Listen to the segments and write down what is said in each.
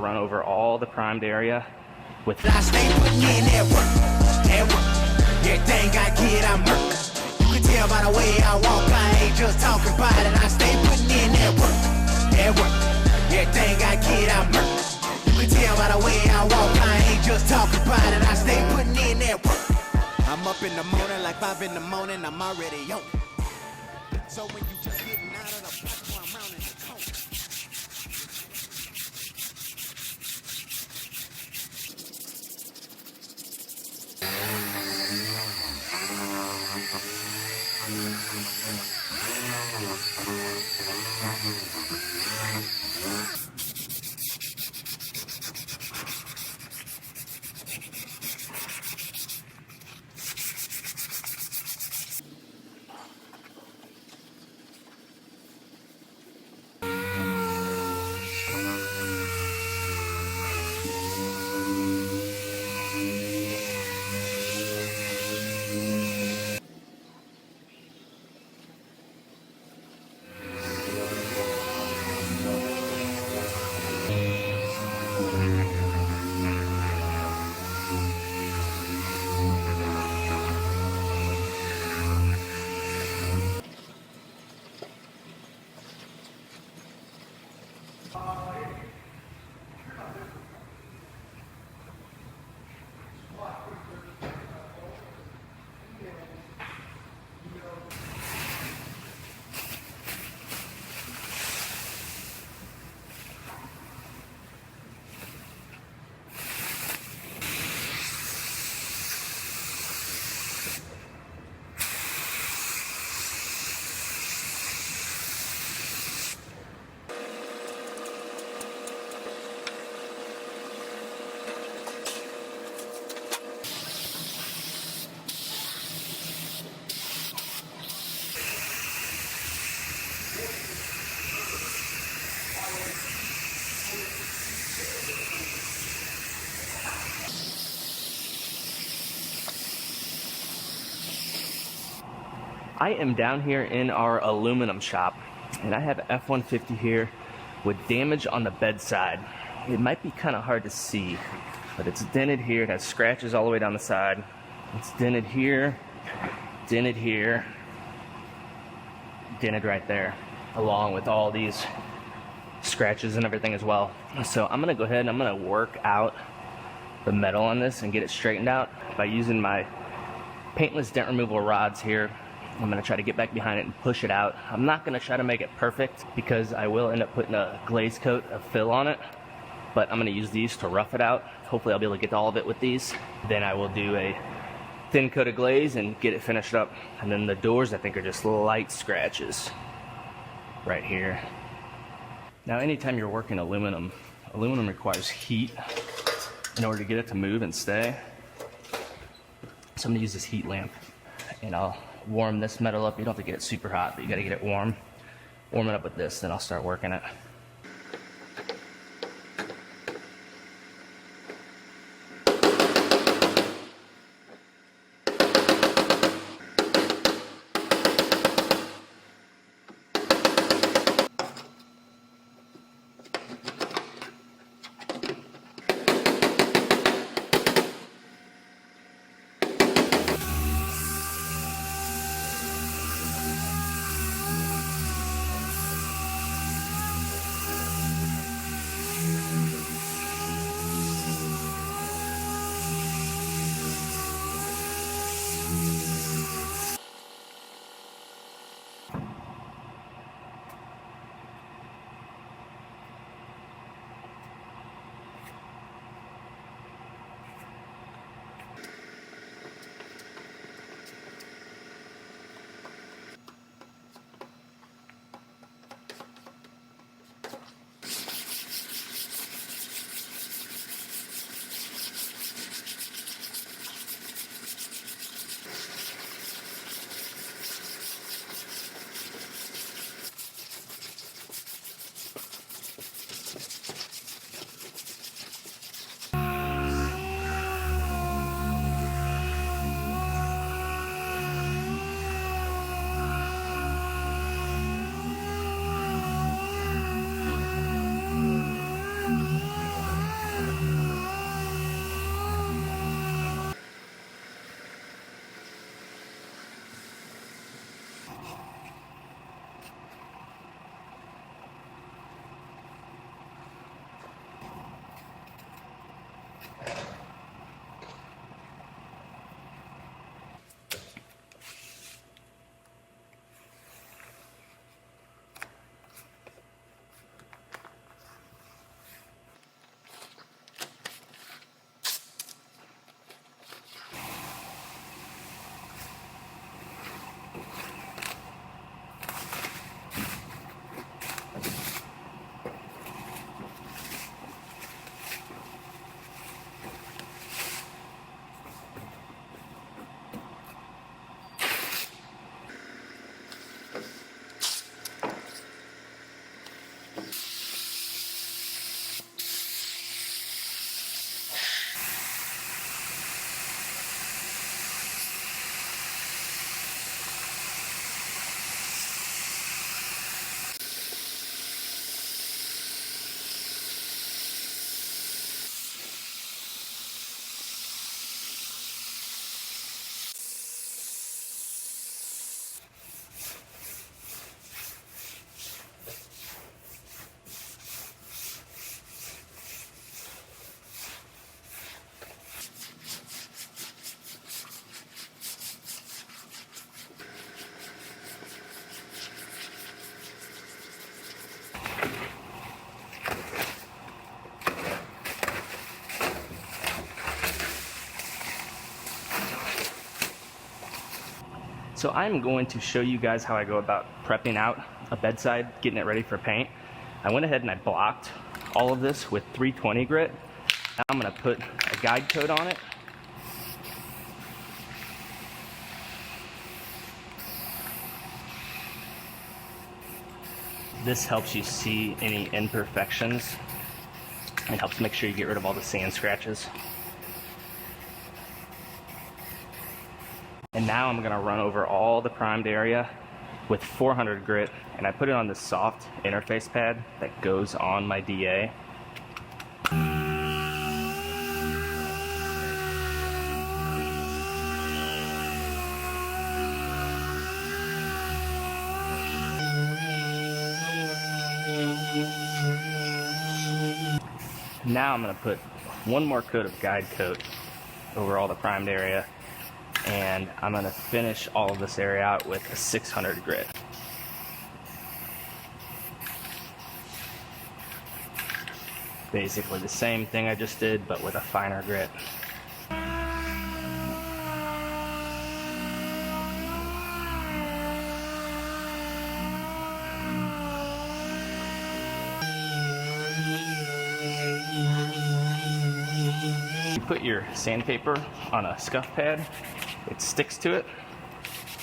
Run over all the primed area with. I stay putting in that work. Everything I get, I murk. You can tell by the way I walk, I ain't just talking about it. I stay putting in that work. Everything I get, I murk. You can tell by the way I walk, I ain't just talking about it. I stay putting in that work. I'm up in the morning like 5 in the morning, I'm already on. So when you just getting out of the platform, I'm round in the cone. I am down here in our aluminum shop, and I have an F-150 here with damage on the bedside. It might be kind of hard to see, but it's dented here. It has scratches all the way down the side. It's dented here, dented here, dented right there, along with all these scratches and everything as well. So I'm gonna go ahead and I'm gonna work out the metal on this and get it straightened out by using my paintless dent removal rods here. I'm gonna try to get back behind it and push it out. I'm not gonna try to make it perfect because I will end up putting a glaze coat of fill on it, but I'm gonna use these to rough it out. Hopefully I'll be able to get all of it with these. Then I will do a thin coat of glaze and get it finished up. And then the doors I think are just light scratches right here. Now anytime you're working aluminum requires heat in order to get it to move and stay. So I'm gonna use this heat lamp and I'll warm this metal up. You don't have to get it super hot, but you gotta get it warm. Warm it up with this, then I'll start working it. So I'm going to show you guys how I go about prepping out a bedside, getting it ready for paint. I went ahead and I blocked all of this with 320 grit. Now I'm going to put a guide coat on it. This helps you see any imperfections and helps make sure you get rid of all the sand scratches. And now I'm going to run over all the primed area with 400 grit, and I put it on this soft interface pad that goes on my DA. Now I'm going to put one more coat of guide coat over all the primed area, and I'm going to finish all of this area out with a 600 grit. Basically the same thing I just did, but with a finer grit. You put your sandpaper on a scuff pad, it sticks to it,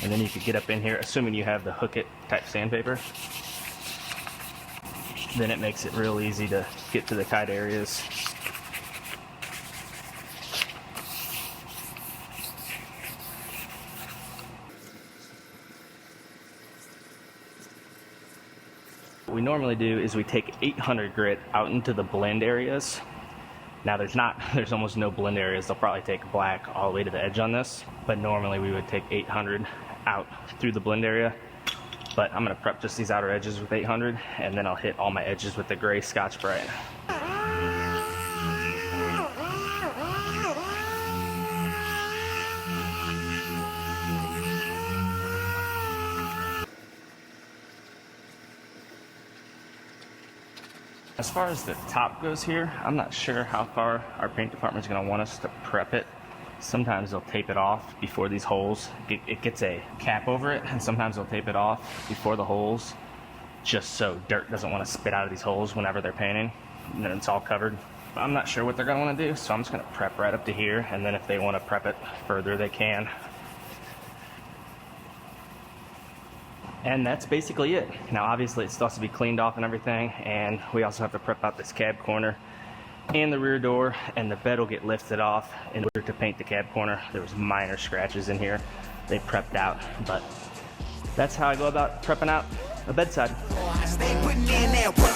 and then you could get up in here, assuming you have the hook it type sandpaper. Then it makes it real easy to get to the tight areas. What we normally do is we take 800 grit out into the blend areas. Now there's almost no blend areas. They'll probably take black all the way to the edge on this, but normally we would take 800 out through the blend area. But I'm gonna prep just these outer edges with 800, and then I'll hit all my edges with the gray Scotch-Brite. As far as the top goes here, I'm not sure how far our paint department is going to want us to prep it. Sometimes they'll tape it off before these holes. It gets a cap over it, and sometimes they'll tape it off before the holes, just so dirt doesn't want to spit out of these holes whenever they're painting, and then it's all covered. But I'm not sure what they're going to want to do, so I'm just going to prep right up to here, and then if they want to prep it further, they can. And that's basically it. Now obviously it still has to be cleaned off and everything, and we also have to prep out this cab corner and the rear door, and the bed will get lifted off in order to paint the cab corner. There was minor scratches in here they prepped out, but that's how I go about prepping out a bedside. I stay putting in that work.